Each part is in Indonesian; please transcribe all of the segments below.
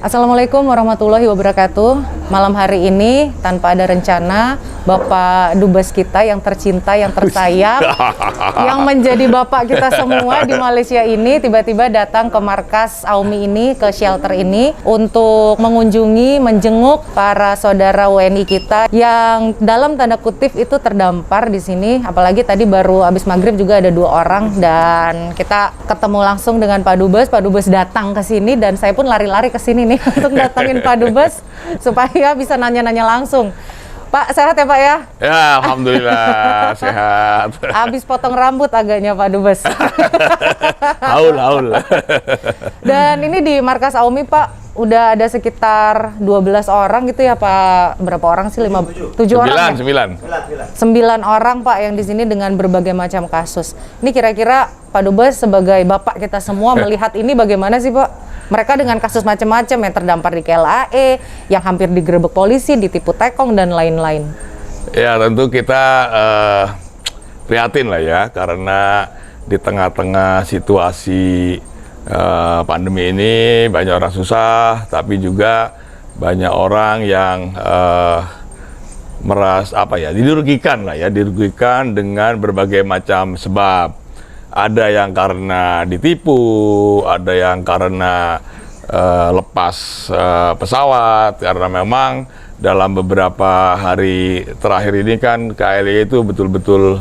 Assalamualaikum warahmatullahi wabarakatuh. Malam hari ini tanpa ada rencana, Bapak Dubes kita yang tercinta, yang tersayang, yang menjadi bapak kita semua di Malaysia ini tiba-tiba datang ke markas AUMI ini, ke shelter ini untuk mengunjungi, menjenguk para saudara WNI kita yang dalam tanda kutip itu terdampar di sini. Apalagi tadi baru habis maghrib juga ada 2 orang dan kita ketemu langsung dengan Pak Dubes. Pak Dubes datang ke sini dan saya pun lari-lari ke sini nih untuk datangin Pak Dubes supaya bisa nanya-nanya langsung. Pak, sehat ya Pak ya? Ya, alhamdulillah sehat. Habis potong rambut agaknya Pak Dubes. Haul. Dan ini di markas AUMI Pak, udah ada sekitar 12 orang gitu ya Pak? Berapa orang sih? 7 orang ya? 9 orang Pak yang di sini dengan berbagai macam kasus. Ini kira-kira Pak Dubes sebagai bapak kita semua melihat ini bagaimana sih Pak? Mereka dengan kasus macam-macam yang terdampar di KLAE, yang hampir digerebek polisi, ditipu tekong, dan lain-lain. Ya tentu kita prihatin lah ya, karena di tengah-tengah situasi pandemi ini banyak orang susah, tapi juga banyak orang yang dirugikan dengan berbagai macam sebab. Ada yang karena ditipu, ada yang karena lepas pesawat, karena memang dalam beberapa hari terakhir ini kan KLAE itu betul-betul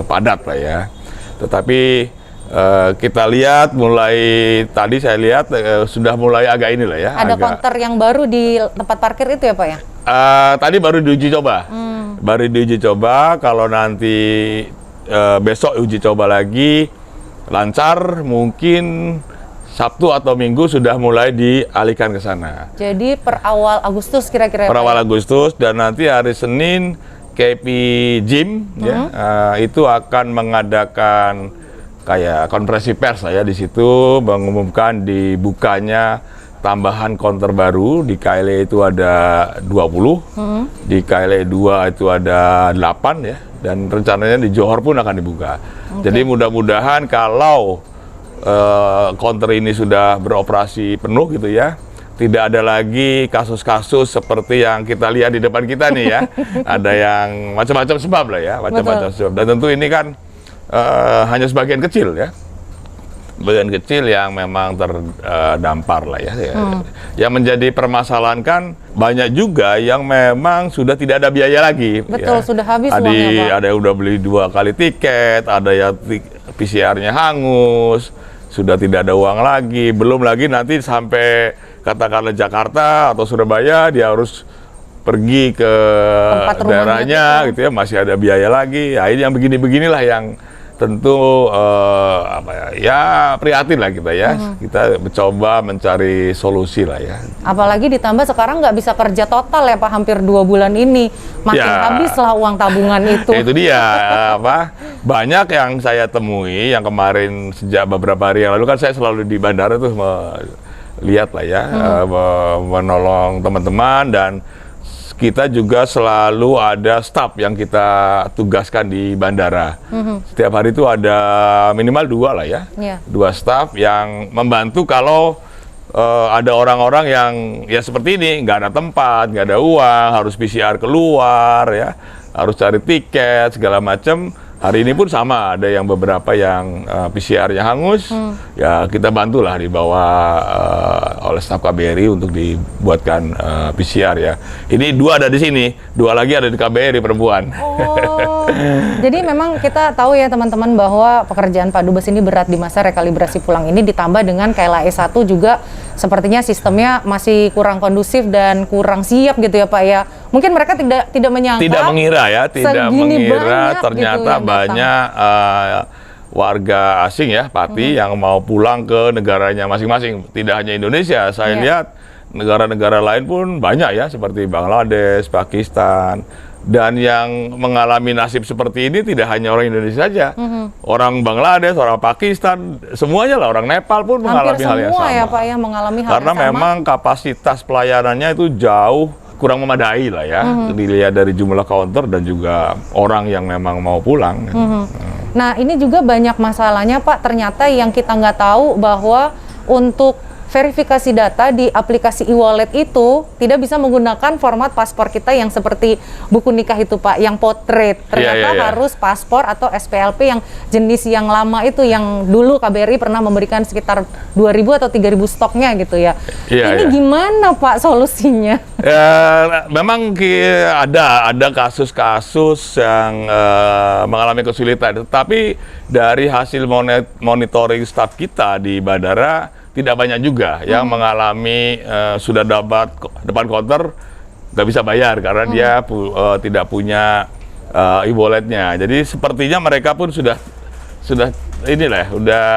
padat lah ya. Tetapi kita lihat tadi saya lihat sudah mulai agak inilah ya. Ada konter yang baru di tempat parkir itu ya Pak ya? Tadi baru diuji coba. Baru diuji coba, kalau nanti besok uji coba lagi lancar, mungkin Sabtu atau Minggu sudah mulai dialihkan ke sana. Jadi per awal Agustus kira-kira. Per awal Agustus, dan nanti hari Senin KP Gym itu akan mengadakan kayak konferensi pers di situ, mengumumkan dibukanya tambahan konter baru. Di KLAE itu ada 20, di KLAE 2 itu ada 8 ya. Dan rencananya di Johor pun akan dibuka. Jadi mudah-mudahan kalau konter ini sudah beroperasi penuh gitu ya, tidak ada lagi kasus-kasus seperti yang kita lihat di depan kita nih ya. Ada yang macam-macam sebab lah ya, macam-macam sebab. Dan tentu ini kan hanya sebagian kecil ya. Bagian kecil yang memang terdampar lah ya. Yang menjadi permasalahan kan banyak juga yang memang sudah tidak ada biaya lagi. Betul, ya. sudah habis uangnya Pak. Ada yang udah beli 2 kali tiket, ada yang PCR-nya hangus, sudah tidak ada uang lagi. Belum lagi nanti sampai katakanlah Jakarta atau Surabaya dia harus pergi ke daerahnya gitu ya, masih ada biaya lagi. Ya, ini yang begini-beginilah yang tentu prihatin lah kita ya. Kita mencoba mencari solusi lah ya. Apalagi ditambah sekarang nggak bisa kerja total ya Pak, hampir 2 bulan ini. Makin habislah uang tabungan itu. Itu dia banyak yang saya temui yang kemarin sejak beberapa hari yang lalu kan saya selalu di bandara tuh melihat lah ya, menolong teman-teman, dan kita juga selalu ada staf yang kita tugaskan di bandara. Setiap hari itu ada minimal 2 lah ya, 2 staf yang membantu kalau ada orang-orang yang ya seperti ini, nggak ada tempat, nggak ada uang, harus PCR keluar ya, harus cari tiket segala macam. Hari ini pun sama, ada yang beberapa yang PCR-nya hangus, ya kita bantulah dibawa oleh staf KBRI untuk dibuatkan PCR ya. Ini 2 ada di sini, 2 lagi ada di KBRI perempuan. Oh, jadi memang kita tahu ya teman-teman bahwa pekerjaan Pak Dubes ini berat di masa rekalibrasi pulang ini, ditambah dengan KLAE 1 juga sepertinya sistemnya masih kurang kondusif dan kurang siap gitu ya Pak ya. Mungkin mereka tidak menyangka, tidak mengira ternyata gitu banyak warga asing ya, Pati yang mau pulang ke negaranya masing-masing. Tidak hanya Indonesia, saya lihat negara-negara lain pun banyak ya, seperti Bangladesh, Pakistan. Dan yang mengalami nasib seperti ini tidak hanya orang Indonesia saja, orang Bangladesh, orang Pakistan, semuanya lah, orang Nepal pun mengalami hal yang sama. Ya Pak ya, mengalami hal karena yang sama. Memang kapasitas pelayanannya itu jauh kurang memadai lah ya, dilihat dari jumlah counter dan juga orang yang memang mau pulang. Nah ini juga banyak masalahnya Pak, ternyata yang kita nggak tahu bahwa untuk verifikasi data di aplikasi e-wallet itu tidak bisa menggunakan format paspor kita yang seperti buku nikah itu Pak, yang potret. Ternyata harus paspor atau SPLP yang jenis yang lama itu, yang dulu KBRI pernah memberikan sekitar 2.000 atau 3.000 stoknya gitu ya. Ini gimana Pak solusinya? Memang ada kasus-kasus yang mengalami kesulitan, tetapi dari hasil monitoring staf kita di bandara tidak banyak juga yang mengalami sudah dapat depan counter nggak bisa bayar karena dia tidak punya e-walletnya. Jadi sepertinya mereka pun sudah inilah udah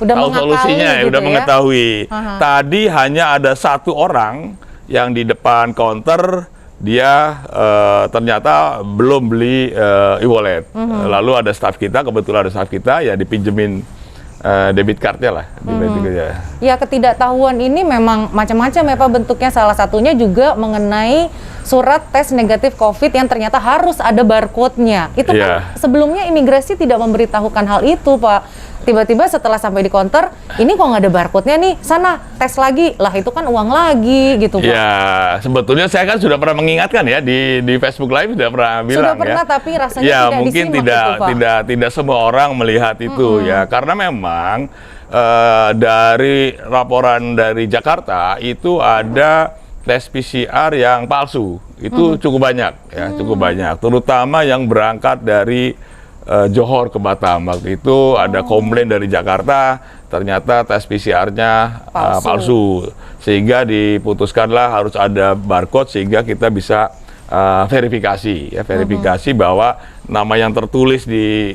tahu solusinya, gitu udah mengetahui. Tadi hanya ada satu orang yang di depan counter dia ternyata belum beli e-wallet. Lalu ada staff kita, kebetulan ada staff kita ya dipinjemin debit cardnya lah. Ya, ketidaktahuan ini memang macam-macam ya Pak bentuknya. Salah satunya juga mengenai surat tes negatif COVID yang ternyata harus ada barcode-nya. Itu kan sebelumnya imigrasi tidak memberitahukan hal itu Pak. Tiba-tiba setelah sampai di counter, ini kok nggak ada barcode-nya nih, sana tes lagi. Lah itu kan uang lagi gitu Pak. Ya, sebetulnya saya kan sudah pernah mengingatkan ya di Facebook Live sudah pernah bilang sudah pernah, tapi rasanya ya, tidak mungkin disimak itu, Pak. tidak semua orang melihat itu ya, karena memang dari laporan dari Jakarta itu ada tes PCR yang palsu. Itu cukup banyak ya, cukup banyak. Terutama yang berangkat dari Johor ke Batam. Waktu itu ada komplain dari Jakarta, ternyata tes PCR-nya palsu. Sehingga diputuskanlah harus ada barcode sehingga kita bisa verifikasi ya, bahwa nama yang tertulis di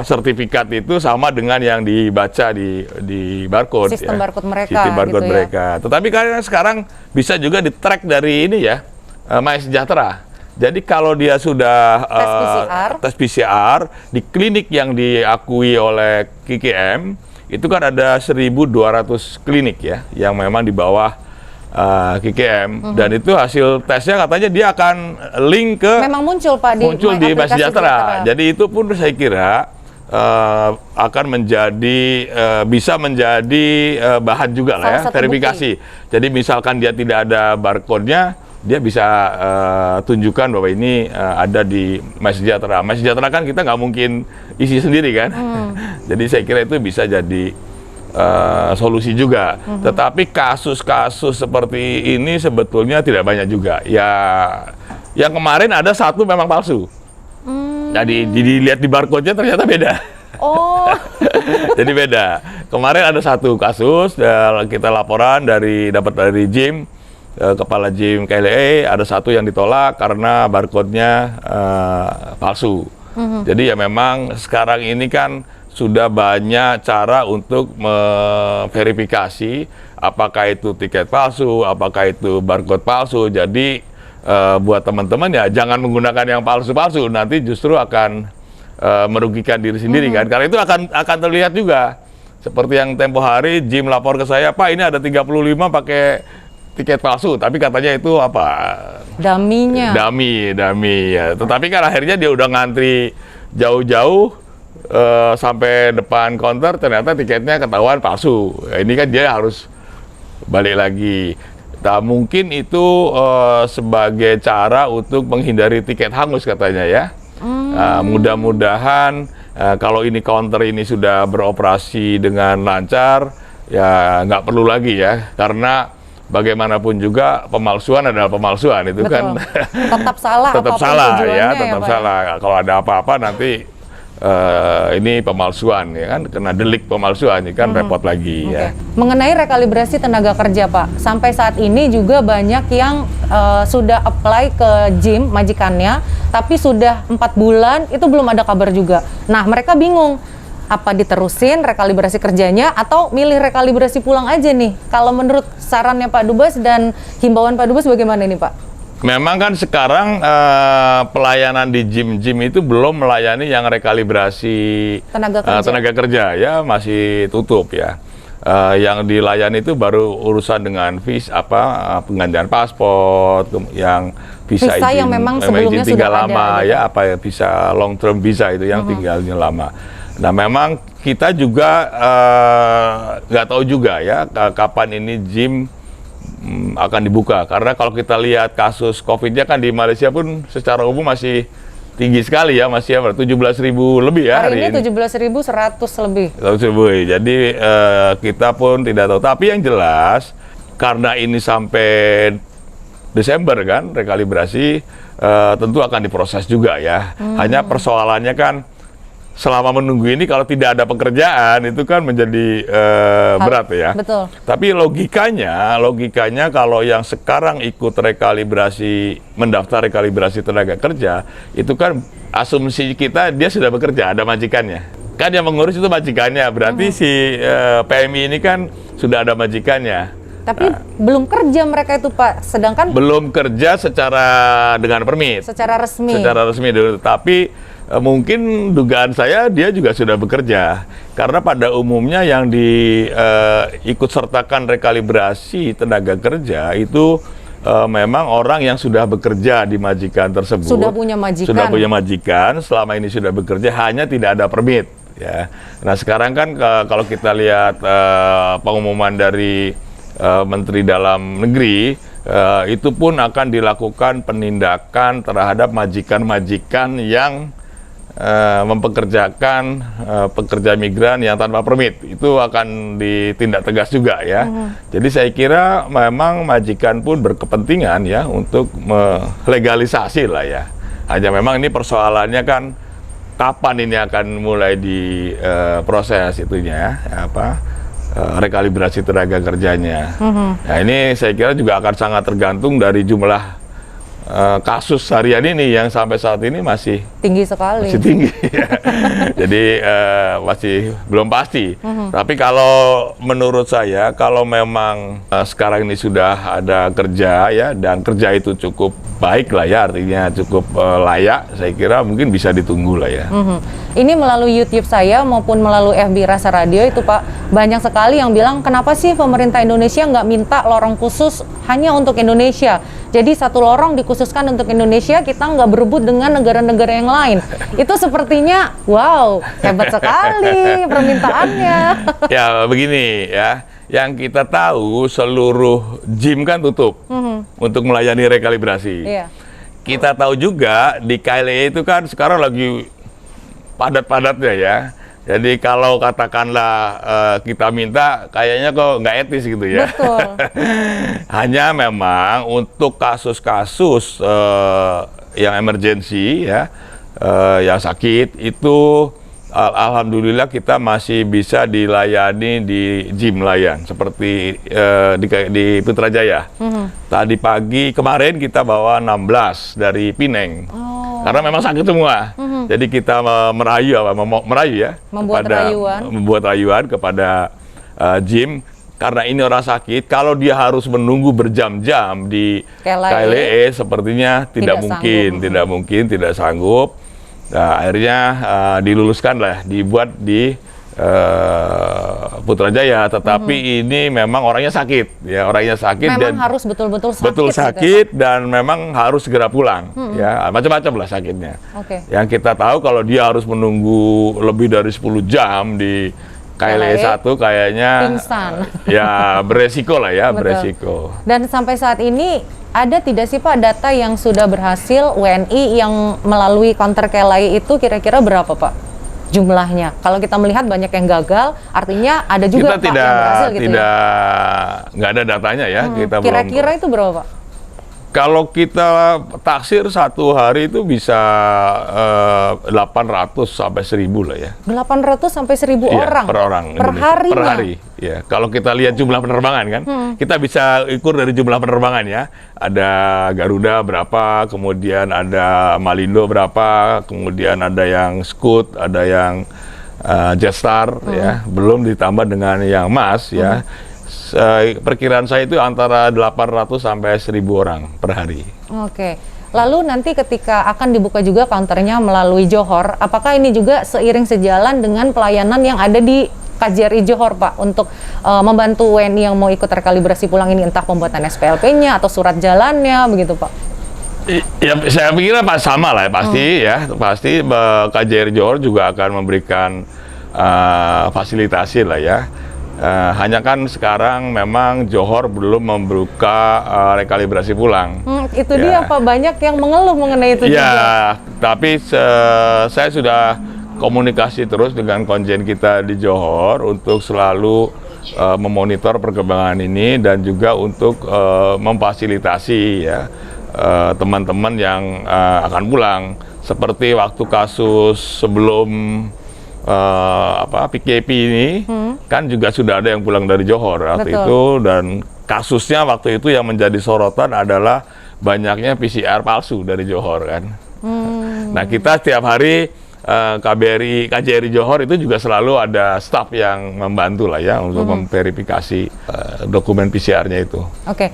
sertifikat itu sama dengan yang dibaca di barcode. Sistem barcode mereka. Sistem barcode gitu mereka. Ya. Tetapi karena sekarang bisa juga di-track dari ini ya, MySejahtera. Jadi kalau dia sudah tes PCR di klinik yang diakui oleh KKM, itu kan ada 1.200 klinik ya, yang memang di bawah KKM, dan itu hasil tesnya katanya dia akan link ke memang muncul Pak di MySejahtera. Jadi itu pun saya kira akan menjadi bisa menjadi bahan juga lah ya, verifikasi. Jadi misalkan dia tidak ada barcode-nya, dia bisa tunjukkan bahwa ini ada di MySejahtera. MySejahtera kan kita nggak mungkin isi sendiri kan. Jadi saya kira itu bisa jadi solusi juga. Tetapi kasus-kasus seperti ini sebetulnya tidak banyak juga. Ya, yang kemarin ada satu memang palsu. Jadi dilihat di barcode-nya ternyata beda. Oh. Jadi beda. Kemarin ada satu kasus kita laporan dapat dari Jim. Kepala Jim KLA, ada satu yang ditolak karena barcode-nya palsu. Jadi ya memang sekarang ini kan sudah banyak cara untuk memverifikasi apakah itu tiket palsu, apakah itu barcode palsu. Jadi buat teman-teman ya jangan menggunakan yang palsu-palsu, nanti justru akan merugikan diri sendiri kan. Karena itu akan terlihat juga. Seperti yang tempo hari Jim lapor ke saya, Pak ini ada 35 pakai tiket palsu, tapi katanya itu Daminya. Dami ya. Tetapi kan akhirnya dia udah ngantri jauh-jauh sampai depan counter, ternyata tiketnya ketahuan palsu. Ini kan dia harus balik lagi. Nah, mungkin itu sebagai cara untuk menghindari tiket hangus katanya ya. Mudah-mudahan kalau ini counter ini sudah beroperasi dengan lancar, ya nggak perlu lagi ya, karena bagaimanapun juga pemalsuan adalah pemalsuan itu. Betul. Kan tetap salah, tetap salah ya, tetap salah. Kalau ada apa-apa nanti ini pemalsuan ya kan, kena delik pemalsuan ini kan repot lagi ya. Mengenai rekalibrasi tenaga kerja Pak, sampai saat ini juga banyak yang sudah apply ke Jim majikannya, tapi sudah 4 bulan itu belum ada kabar juga. Nah mereka bingung, apa diterusin rekalibrasi kerjanya atau milih rekalibrasi pulang aja nih? Kalau menurut sarannya Pak Dubes dan himbauan Pak Dubes bagaimana ini Pak? Memang kan sekarang pelayanan di gym itu belum melayani yang rekalibrasi tenaga kerja ya, masih tutup ya. Yang dilayani itu baru urusan dengan penggantian paspor, yang visa yang memang sebelumnya tinggal sudah lama ada, ya, visa long term visa itu yang tinggalnya lama. Nah, memang kita juga nggak tahu juga ya kapan ini gym akan dibuka. Karena kalau kita lihat kasus COVID-nya kan di Malaysia pun secara umum masih tinggi sekali ya, masih 17.000 lebih ya hari ini. 17.100 lebih. 100.000. Jadi kita pun tidak tahu. Tapi yang jelas karena ini sampai Desember kan rekalibrasi, tentu akan diproses juga ya. Hanya persoalannya kan selama menunggu ini kalau tidak ada pekerjaan itu kan menjadi berat ya. Betul. Tapi logikanya kalau yang sekarang ikut rekalibrasi, mendaftar rekalibrasi tenaga kerja, itu kan asumsi kita dia sudah bekerja, ada majikannya. Kan yang mengurus itu majikannya, berarti si PMI ini kan sudah ada majikannya. Tapi belum kerja mereka itu Pak, sedangkan Belum kerja secara dengan permit. secara resmi. Secara resmi dulu, tapi mungkin dugaan saya dia juga sudah bekerja. Karena pada umumnya yang ikut sertakan rekalibrasi tenaga kerja itu memang orang yang sudah bekerja di majikan tersebut. Sudah punya majikan. Sudah punya majikan, selama ini sudah bekerja, hanya tidak ada permit. Ya. Nah sekarang kan kalau kita lihat pengumuman dari Menteri Dalam Negeri, itu pun akan dilakukan penindakan terhadap majikan-majikan yang mempekerjakan pekerja migran yang tanpa permit. Itu akan ditindak tegas juga ya. Jadi saya kira memang majikan pun berkepentingan ya untuk melegalisasi lah ya. Hanya memang ini persoalannya kan kapan ini akan mulai diproses itunya rekalibrasi tenaga kerjanya. Nah ini saya kira juga akan sangat tergantung dari jumlah kasus harian ini yang sampai saat ini masih tinggi sekali. Masih tinggi. Jadi masih belum pasti. Tapi kalau menurut saya, kalau memang sekarang ini sudah ada kerja ya, dan kerja itu cukup baik lah ya, artinya cukup layak, saya kira mungkin bisa ditunggu lah ya. Ini melalui YouTube saya maupun melalui FB Rasa Radio itu Pak, banyak sekali yang bilang kenapa sih pemerintah Indonesia nggak minta lorong khusus hanya untuk Indonesia. Jadi satu lorong dikhususkan untuk Indonesia, kita nggak berebut dengan negara-negara yang lain. Itu sepertinya, wow, hebat sekali permintaannya. Ya begini ya, yang kita tahu seluruh gym kan tutup untuk melayani rekalibrasi. Iya. Kita tahu juga di KLE itu kan sekarang lagi padat-padatnya ya. Jadi kalau katakanlah kita minta, kayaknya kok nggak etis gitu ya. Betul. Hanya memang untuk kasus-kasus yang emergensi ya, yang sakit itu alhamdulillah kita masih bisa dilayani di gym layan seperti di Putrajaya. Tadi pagi kemarin kita bawa 16 dari Pineng. Karena memang sakit semua. Jadi kita merayu ya, membuat rayuan kepada gym. Karena ini orang sakit, kalau dia harus menunggu berjam-jam di KLE sepertinya tidak mungkin, tidak sanggup. Nah, akhirnya diluluskan lah, dibuat di Putrajaya, tetapi ini memang orangnya sakit, ya orangnya sakit memang dan harus betul-betul sakit. Betul sakit gitu, dan memang harus segera pulang, ya macam-macam lah sakitnya. Yang kita tahu kalau dia harus menunggu lebih dari 10 jam di KLE 1 kayaknya pingsan. Ya beresiko lah ya. Beresiko. Dan sampai saat ini ada tidak sih Pak data yang sudah berhasil WNI yang melalui counter KLE itu kira-kira berapa Pak jumlahnya? Kalau kita melihat banyak yang gagal, artinya ada juga kita Pak yang berhasil gitu ya? Nggak ada datanya ya. Kita kira-kira itu berapa Pak? Kalau kita taksir satu hari itu bisa 800 sampai 1000 lah ya. 800 sampai 1000 orang? Per orang. Per hari? Per hari, ya. Kalau kita lihat jumlah penerbangan kan, kita bisa ukur dari jumlah penerbangan ya. Ada Garuda berapa, kemudian ada Malindo berapa, kemudian ada yang Scoot, ada yang Jetstar, ya. Belum ditambah dengan yang Mas, ya. Perkiraan saya itu antara 800 sampai 1000 orang per hari. Oke. Lalu nanti ketika akan dibuka juga counternya melalui Johor, apakah ini juga seiring sejalan dengan pelayanan yang ada di KJRI Johor Pak untuk membantu WNI yang mau ikut rekalibrasi pulang ini, entah pembuatan SPLP-nya atau surat jalannya begitu Pak? Ya saya pikir sama lah ya, pasti KJRI Johor juga akan memberikan fasilitasi lah ya. Hanya kan sekarang memang Johor belum membuka rekalibrasi pulang. Itu dia Pak, banyak yang mengeluh mengenai itu juga. Ya, tapi saya sudah komunikasi terus dengan konjen kita di Johor untuk selalu memonitor perkembangan ini dan juga untuk memfasilitasi ya teman-teman yang akan pulang. Seperti waktu kasus sebelum PKP ini kan juga sudah ada yang pulang dari Johor waktu itu, dan kasusnya waktu itu yang menjadi sorotan adalah banyaknya PCR palsu dari Johor kan. Nah, kita setiap hari KJRI Johor itu juga selalu ada staf yang membantu lah ya untuk memverifikasi dokumen PCR-nya itu. Oke.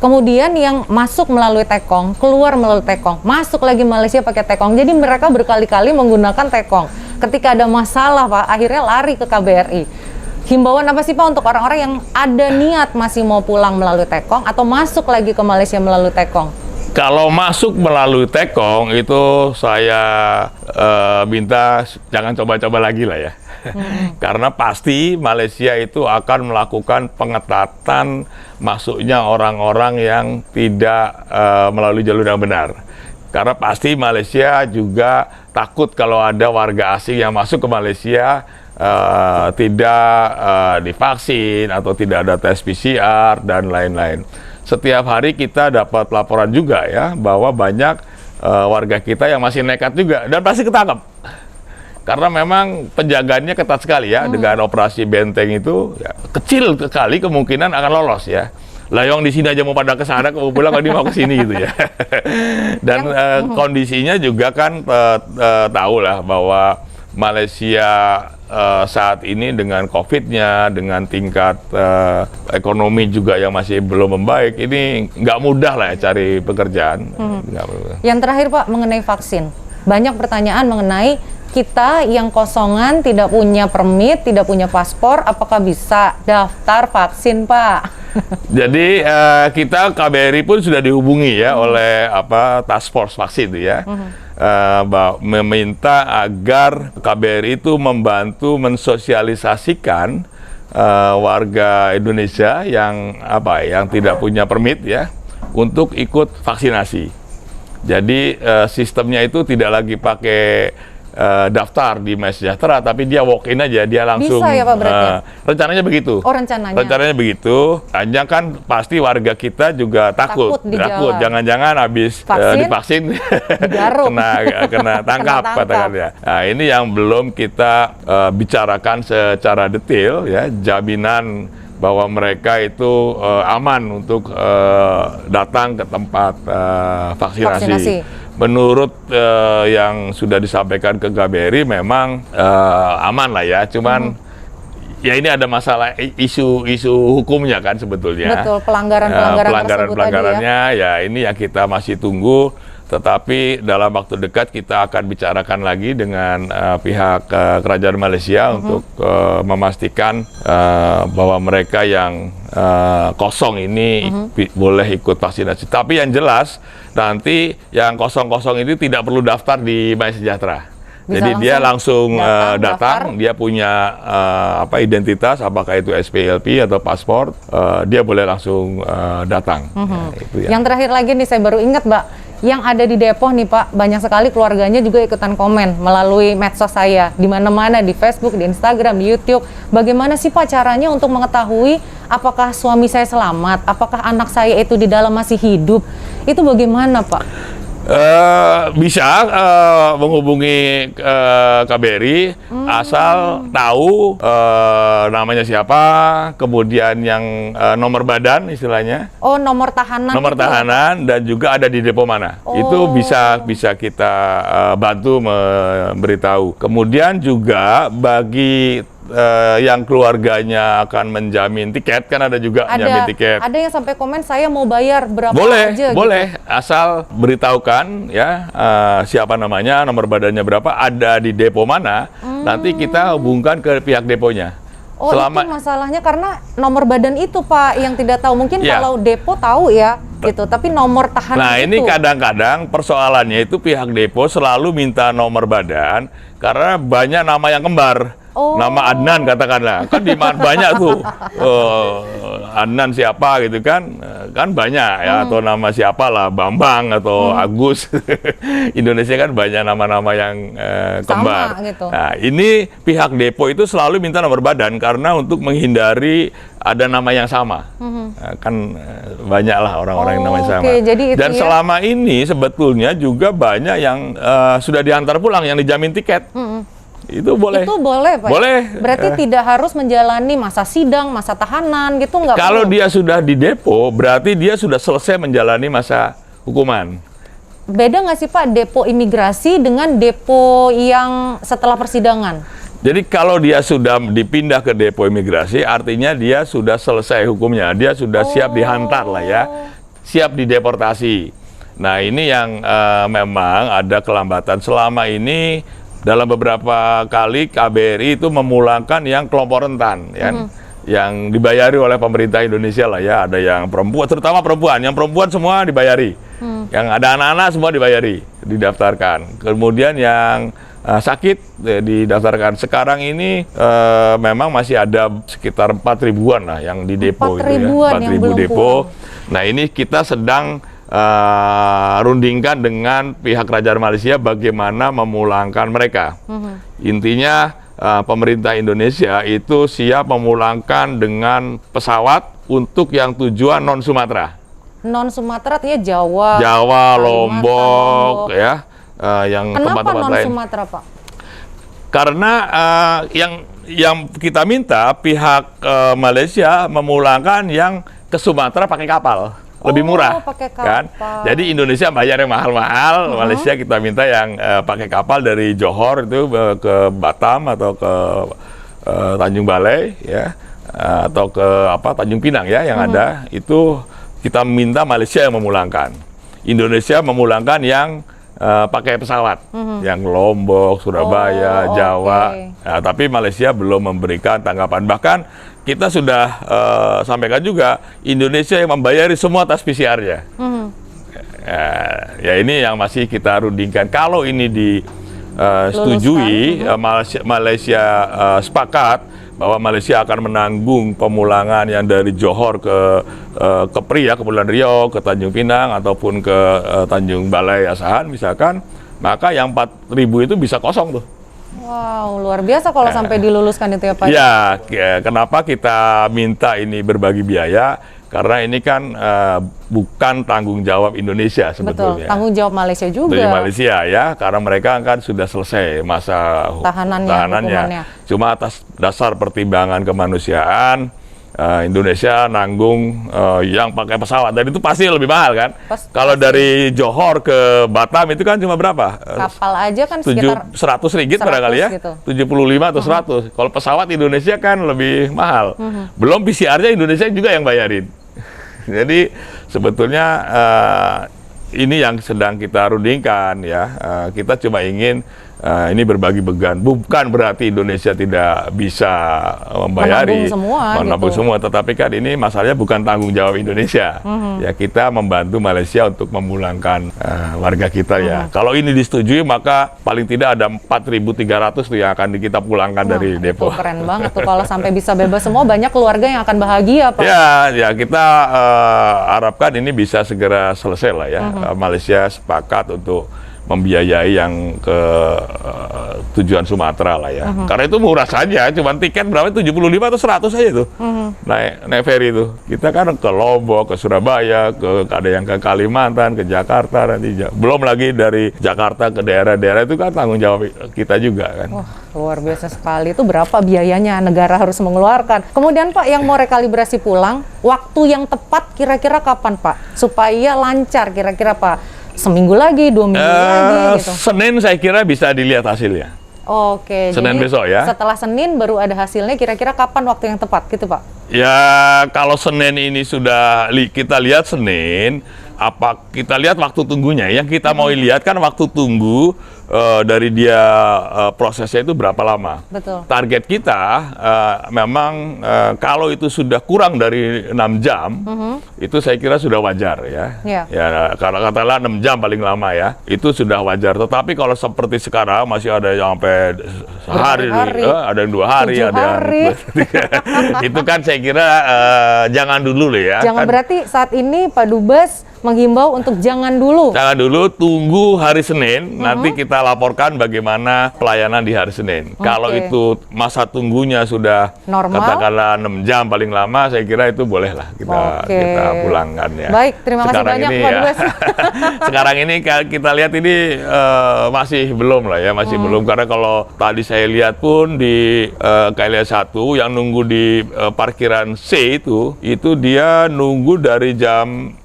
Kemudian yang masuk melalui Tekong, keluar melalui Tekong, masuk lagi Malaysia pakai Tekong. Jadi mereka berkali-kali menggunakan Tekong. Ketika ada masalah Pak, akhirnya lari ke KBRI. Himbauan apa sih Pak untuk orang-orang yang ada niat masih mau pulang melalui Tekong atau masuk lagi ke Malaysia melalui Tekong? Kalau masuk melalui Tekong itu saya minta jangan coba-coba lagi lah ya. Karena pasti Malaysia itu akan melakukan pengetatan masuknya orang-orang yang tidak melalui jalur yang benar. Karena pasti Malaysia juga takut kalau ada warga asing yang masuk ke Malaysia tidak divaksin atau tidak ada tes PCR dan lain-lain. Setiap hari kita dapat laporan juga ya bahwa banyak warga kita yang masih nekat juga dan pasti ketangkap. Karena memang penjagaannya ketat sekali ya, dengan operasi benteng itu ya, kecil sekali kemungkinan akan lolos ya. Lah yang di sini aja mau pada ke sana, mau pulang kalau dia mau ke sini gitu ya. Dan kondisinya juga kan tahu lah bahwa Malaysia saat ini dengan COVID-nya, dengan tingkat ekonomi juga yang masih belum membaik, ini nggak mudah lah ya cari pekerjaan. Yang terakhir Pak, mengenai vaksin. Banyak pertanyaan mengenai kita yang kosongan, tidak punya permit, tidak punya paspor, apakah bisa daftar vaksin Pak? Jadi kita KBRI pun sudah dihubungi ya oleh task force vaksin itu ya. Meminta agar KBRI itu membantu mensosialisasikan warga Indonesia yang tidak punya permit ya untuk ikut vaksinasi. Jadi sistemnya itu tidak lagi pakai daftar di MySejahtera, tapi dia walk-in aja, dia langsung. Bisa ya Pak berarti? Rencananya begitu. Oh rencananya? Rencananya begitu. Hanya kan pasti warga kita juga takut. Jangan-jangan habis divaksin kena tangkap katakannya. Nah ini yang belum kita bicarakan secara detail ya, jaminan bahwa mereka itu aman untuk datang ke tempat vaksinasi. Menurut yang sudah disampaikan ke KBRI memang aman lah ya, cuman ya ini ada masalah isu hukumnya kan sebetulnya. Betul, pelanggarannya ya ini yang kita masih tunggu. Tetapi dalam waktu dekat kita akan bicarakan lagi dengan pihak kerajaan Malaysia untuk memastikan bahwa mereka yang kosong ini boleh ikut vaksinasi. Tapi yang jelas nanti yang kosong-kosong ini tidak perlu daftar di MySejahtera. Jadi dia langsung datang, dia punya identitas, apakah itu SPLP atau paspor, dia boleh langsung datang. Itu ya. Yang terakhir lagi nih, saya baru ingat Mbak, yang ada di Depok nih Pak, banyak sekali keluarganya juga ikutan komen melalui medsos saya, di mana-mana, di Facebook, di Instagram, di YouTube. Bagaimana sih Pak caranya untuk mengetahui apakah suami saya selamat, apakah anak saya itu di dalam masih hidup? Itu bagaimana Pak? Bisa menghubungi KBRI asal tahu namanya siapa, kemudian yang nomor badan istilahnya. Oh, nomor tahanan. Nomor tahanan dan juga ada di depo mana. Itu bisa kita bantu memberitahu. Kemudian juga bagi yang keluarganya akan menjamin tiket, kan ada juga menjamin tiket. Ada yang sampai komen saya mau bayar berapa aja. Boleh, asal beritahukan ya siapa namanya, nomor badannya berapa, ada di depo mana, nanti kita hubungkan ke pihak deponya. Oh, itu masalahnya karena nomor badan itu Pak yang tidak tahu. Mungkin kalau depo tahu ya gitu, tapi nomor tahanan Nah, ini kadang-kadang persoalannya itu pihak depo selalu minta nomor badan karena banyak nama yang kembar. Oh. Nama Adnan katakanlah, kan banyak tuh. Adnan siapa gitu kan banyak ya, atau nama siapa lah, Bambang atau Agus. Indonesia kan banyak nama-nama yang kembar. Gitu. Nah, ini pihak depo itu selalu minta nomor badan karena untuk menghindari ada nama yang sama. Nah, kan banyak lah orang-orang yang namanya sama. Jadi itu dan selama ini sebetulnya juga banyak yang sudah diantar pulang, yang dijamin tiket. Itu boleh. Itu boleh, Pak? Boleh. Berarti tidak harus menjalani masa sidang, masa tahanan gitu, nggak perlu? Kalau dia sudah di depo, berarti dia sudah selesai menjalani masa hukuman. Beda nggak sih, Pak, depo imigrasi dengan depo yang setelah persidangan? Jadi kalau dia sudah dipindah ke depo imigrasi, artinya dia sudah selesai hukumnya. Dia sudah siap dihantar lah ya, siap dideportasi. Nah, ini yang memang ada kelambatan selama ini. Dalam beberapa kali KBRI itu memulangkan yang kelompok rentan, ya, yang dibayari oleh pemerintah Indonesia lah ya. Ada yang perempuan, terutama perempuan. Yang perempuan semua dibayari, yang ada anak-anak semua dibayari, didaftarkan. Kemudian yang sakit didaftarkan. Sekarang ini memang masih ada sekitar 4 ribuan lah yang di depo, 4 ribuan gitu ya. 4 yang ribu belum depo. pulang. Nah, ini kita sedang rundingkan dengan pihak kerajaan Malaysia bagaimana memulangkan mereka. Intinya pemerintah Indonesia itu siap memulangkan dengan pesawat untuk yang tujuan non Sumatera. Non Sumatera artinya Jawa, Jawa, Lombok, ya, yang tempat-tempat Kenapa non lain. Sumatera, Pak? Karena yang kita minta pihak Malaysia memulangkan yang ke Sumatera pakai kapal. Lebih murah, pakai kan? kapal. Jadi Indonesia bayar yang mahal-mahal, Malaysia kita minta yang pakai kapal dari Johor itu ke Batam atau ke Tanjung Balai, ya, atau ke Tanjung Pinang ya, yang ada itu kita minta Malaysia yang memulangkan. Indonesia memulangkan yang pakai pesawat, yang Lombok, Surabaya, Jawa. Nah, tapi Malaysia belum memberikan tanggapan. Bahkan kita sudah sampaikan juga, Indonesia yang membayari semua tes PCR-nya. Ya ini yang masih kita rundingkan. Kalau ini disetujui, Malaysia sepakat bahwa Malaysia akan menanggung pemulangan yang dari Johor ke Kepri ya, Kepulauan Riau, ke Tanjung Pinang ataupun ke Tanjung Balai Asahan misalkan, maka yang 4.000 itu bisa kosong tuh. Wow, luar biasa kalau sampai diluluskan itu ya, Pak. Ya, kenapa kita minta ini berbagi biaya? Karena ini kan bukan tanggung jawab Indonesia sebetulnya. Betul, tanggung jawab Malaysia juga. Dari Malaysia ya, karena mereka kan sudah selesai masa tahanannya. Cuma atas dasar pertimbangan kemanusiaan, Indonesia nanggung yang pakai pesawat, dan itu pasti lebih mahal kan. Kalau dari Johor ke Batam itu kan cuma berapa? Kapal aja kan sekitar 100 ringgit barangkali ya, gitu. 75 atau 100. Kalau pesawat Indonesia kan lebih mahal. Belum PCR-nya Indonesia juga yang bayarin. Jadi sebetulnya ini yang sedang kita rundingkan ya. Kita cuma ingin ini berbagi beban. Bukan berarti Indonesia tidak bisa membayari, menabung semua, tetapi kan ini masalahnya bukan tanggung jawab Indonesia. Ya, kita membantu Malaysia untuk memulangkan warga kita ya. Kalau ini disetujui, maka paling tidak ada 4.300 tuh yang akan kita pulangkan dari depo. Keren banget tuh kalau sampai bisa bebas semua, banyak keluarga yang akan bahagia, Pak. Ya kita harapkan ini bisa segera selesai lah ya. Malaysia sepakat untuk membiayai yang ke tujuan Sumatera lah ya. Karena itu murah saja, cuma tiket berapa, 75 atau 100 aja tuh. Naik ferry itu. Kita kan ke Lombok, ke Surabaya, ada yang ke Kalimantan, ke Jakarta nanti. Belum lagi dari Jakarta ke daerah-daerah itu kan tanggung jawab kita juga kan. Wah, luar biasa sekali. Itu berapa biayanya negara harus mengeluarkan. Kemudian Pak, yang mau rekalibrasi pulang, waktu yang tepat kira-kira kapan Pak? Supaya lancar kira-kira Pak. Seminggu lagi, 2 minggu lagi gitu. Senin saya kira bisa dilihat hasilnya. Oke, Senin jadi besok ya. Setelah Senin baru ada hasilnya, kira-kira kapan waktu yang tepat gitu Pak? Ya kalau Senin ini sudah kita lihat Senin, kita lihat waktu tunggunya. Yang kita mau lihat kan waktu tunggu dari dia prosesnya itu berapa lama. Betul. Target kita memang kalau itu sudah kurang dari 6 jam, itu saya kira sudah wajar ya. Iya. Ya, kalau katakanlah 6 jam paling lama ya, itu sudah wajar. Tetapi kalau seperti sekarang masih ada yang sampai sehari, ada yang 2 hari, 7 ada yang hari. itu kan saya kira jangan dulu loh ya. Jangan Kan, berarti saat ini Pak Dubes menghimbau untuk jangan dulu. jangan dulu, tunggu hari Senin, nanti kita laporkan bagaimana pelayanan di hari Senin. Kalau itu masa tunggunya sudah Normal. katakanlah 6 jam paling lama, saya kira itu bolehlah kita pulangkan ya. Baik, terima kasih banyak Pak Dubes. Sekarang ini kita lihat ini masih belum lah ya, masih belum, karena kalau tadi saya lihat pun di KLIA 1 yang nunggu di parkiran C itu dia nunggu dari jam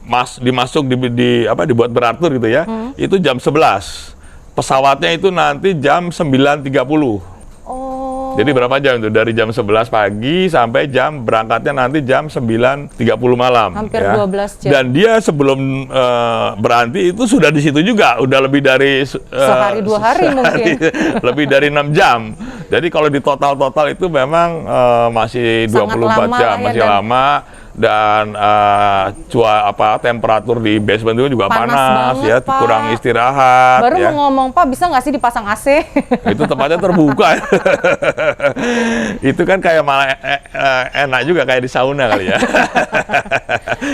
dimasuk dibuat beratur gitu ya, itu jam 11. Pesawatnya itu nanti jam 9.30. Oh. Jadi berapa jam itu? Dari jam 11 pagi sampai jam berangkatnya nanti jam 9.30 malam. Hampir ya. 12 jam. Dan dia sebelum berhenti itu sudah di situ juga, udah lebih dari sehari 2 hari mungkin. lebih dari 6 jam. Jadi kalau di total itu memang masih Sangat 24 lama jam, ya, masih lama. Dan temperatur di basement itu juga panas banget, ya, Pak. kurang istirahat. Baru ya. mau ngomong, Pak, bisa nggak sih dipasang AC? Itu tempatnya terbuka. Itu kan kayak malah enak juga kayak di sauna kali ya.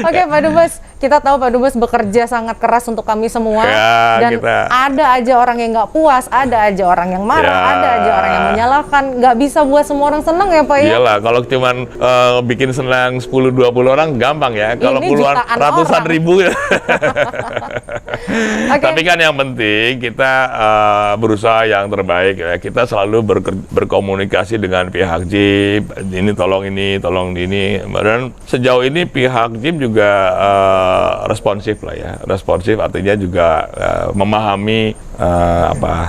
Oke, Pak Dubes, kita tahu Pak Dubes bekerja sangat keras untuk kami semua. Ya, dan ada aja orang yang nggak puas, ada aja orang yang marah, Ya. ada aja orang yang menyalahkan. Nggak bisa buat semua orang senang ya, Pak ya? Iyalah, kalau cuman bikin senang 10-20 orang gampang ya. Kalau Ini puluhan jutaan ratusan orang. ribu ya. Oke. Tapi kan yang penting kita berusaha yang terbaik ya. Kita selalu berkomunikasi dengan pihak JIM. Ini tolong ini. Dan sejauh ini pihak JIM juga responsif lah ya. Responsif artinya juga memahami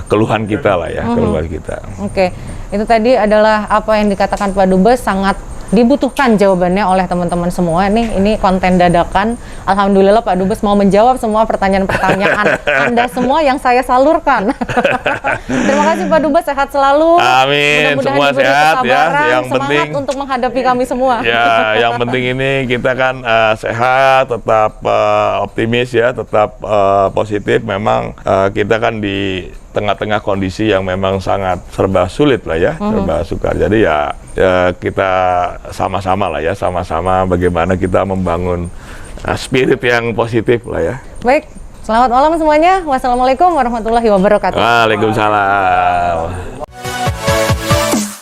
keluhan kita lah ya, keluhan kita. Oke, itu tadi adalah apa yang dikatakan Pak Dubes, sangat dibutuhkan jawabannya oleh teman-teman semua. Ini konten dadakan. Alhamdulillah Pak Dubes mau menjawab semua pertanyaan-pertanyaan Anda semua yang saya salurkan. Terima kasih Pak Dubes, sehat selalu. Amin, Mudah-mudahan semua diberi sehat ya. kesabaran, Yang semangat penting untuk menghadapi kami semua. Ya, yang penting ini kita kan sehat, tetap optimis ya, tetap positif. Memang kita kan di tengah-tengah kondisi yang memang sangat serba sulit lah ya, serba sukar. Jadi ya kita sama-sama lah ya, sama-sama bagaimana kita membangun spirit yang positif lah ya. Baik, selamat malam semuanya. Wassalamualaikum warahmatullahi wabarakatuh. Waalaikumsalam.